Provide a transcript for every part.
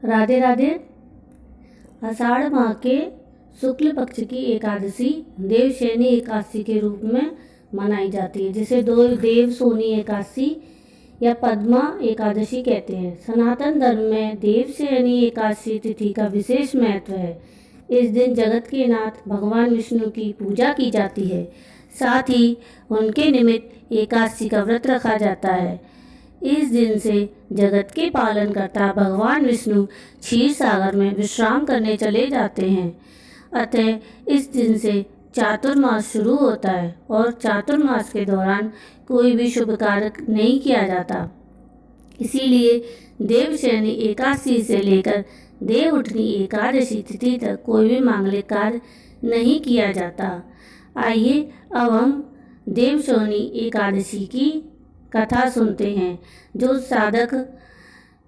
राधे राधे। आषाढ़ माह के शुक्ल पक्ष की एकादशी देवशयनी एकादशी के रूप में मनाई जाती है, जिसे देवशयनी एकादशी या पद्मा एकादशी कहते हैं। सनातन धर्म में देवशयनी एकादशी तिथि का विशेष महत्व है। इस दिन जगत के नाथ भगवान विष्णु की पूजा की जाती है। साथ ही उनके निमित्त एकादशी का व्रत रखा जाता है। इस दिन से जगत के पालनकर्ता भगवान विष्णु क्षीर सागर में विश्राम करने चले जाते हैं। अतः इस दिन से चातुर्मास शुरू होता है और चातुर्मास के दौरान कोई भी शुभ कार्य नहीं किया जाता। इसीलिए देवशयनी एकादशी से लेकर देवउठनी एकादशी तिथि तक कोई भी मांगलिक कार्य नहीं किया जाता। आइए अब हम देवशयनी एकादशी की कथा सुनते हैं। जो साधक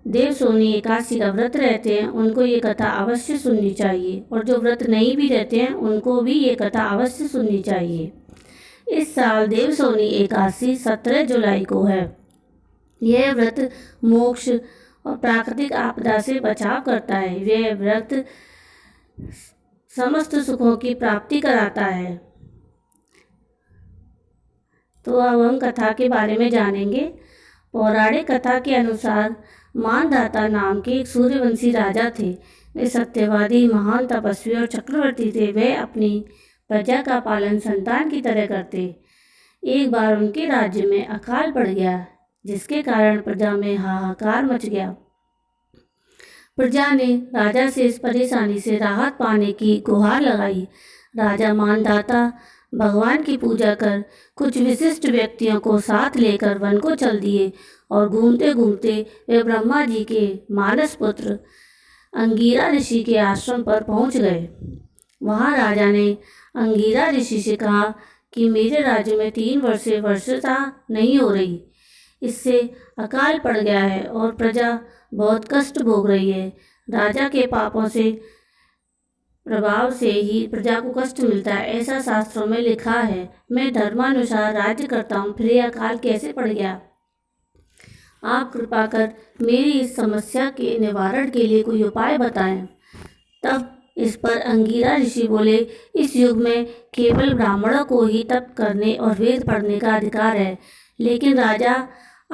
देवशयनी एकादशी का व्रत रहते हैं उनको ये कथा अवश्य सुननी चाहिए, और जो व्रत नहीं भी रहते हैं उनको भी ये कथा अवश्य सुननी चाहिए। इस साल देवशयनी एकादशी 17 जुलाई को है। यह व्रत मोक्ष और प्राकृतिक आपदा से बचाव करता है। यह व्रत समस्त सुखों की प्राप्ति कराता है। तो अब हम कथा के बारे में जानेंगे। पौराणिक कथा के अनुसार मानधाता नाम के एक सूर्यवंशी राजा थे। वे सत्यवादी, महान तपस्वी और चक्रवर्ती थे। वे अपनी प्रजा का पालन संतान की तरह करते। एक बार उनके राज्य में अकाल पड़ गया, जिसके कारण प्रजा में हाहाकार मच गया। प्रजा ने राजा से इस परेशानी से राहत पाने की गुहार लगाई। राजा मानधाता भगवान की पूजा कर कुछ विशिष्ट व्यक्तियों को साथ लेकर वन को चल दिए, और घूमते घूमते वे ब्रह्मा जी के मानस पुत्र अंगिरा ऋषि के आश्रम पर पहुंच गए। वहां राजा ने अंगिरा ऋषि से कहा कि मेरे राज्य में 3 वर्ष से वर्षा नहीं हो रही, इससे अकाल पड़ गया है और प्रजा बहुत कष्ट भोग रही है। राजा के पापों से प्रभाव से ही प्रजा को कष्ट मिलता है, ऐसा शास्त्रों में लिखा है। मैं धर्मानुसार राज्य करता हूँ, फिर यह अकाल कैसे पड़ गया? आप कृपा कर मेरी इस समस्या के निवारण के लिए कोई उपाय बताएं। तब इस पर अंगिरा ऋषि बोले, इस युग में केवल ब्राह्मणों को ही तप करने और वेद पढ़ने का अधिकार है, लेकिन राजा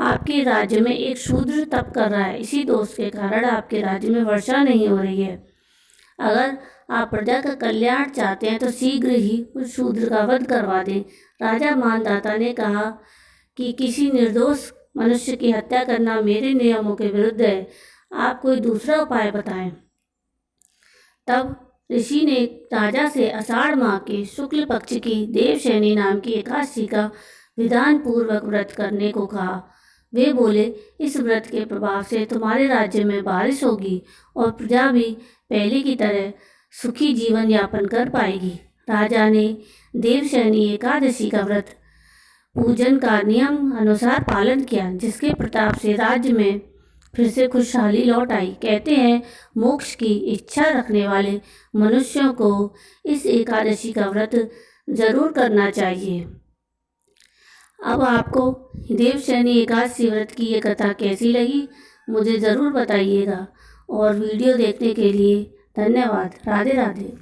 आपके राज्य में एक शूद्र तप कर रहा है। इसी दोष के कारण आपके राज्य में वर्षा नहीं हो रही है। अगर आप प्रजा का कल्याण चाहते हैं तो शीघ्र ही उस शूद्र का वध करवा दें। राजा मानधाता ने कहा कि किसी निर्दोष मनुष्य की हत्या करना मेरे नियमों के विरुद्ध है। आप कोई दूसरा उपाय बताएं। तब ऋषि ने राजा से आषाढ़ माह के शुक्ल पक्ष की देवशयनी नाम की एकादशी का विधान पूर्वक व्रत करने को कहा। वे बोले, इस व्रत के प्रभाव से तुम्हारे राज्य में बारिश होगी और प्रजा भी पहले की तरह सुखी जीवन यापन कर पाएगी। राजा ने देवशयनी एकादशी का व्रत पूजन का नियम अनुसार पालन किया, जिसके प्रताप से राज्य में फिर से खुशहाली लौट आई। कहते हैं, मोक्ष की इच्छा रखने वाले मनुष्यों को इस एकादशी का व्रत जरूर करना चाहिए। अब आपको देवशयनी एकादशी व्रत की ये कथा कैसी लगी मुझे ज़रूर बताइएगा, और वीडियो देखने के लिए धन्यवाद। राधे राधे।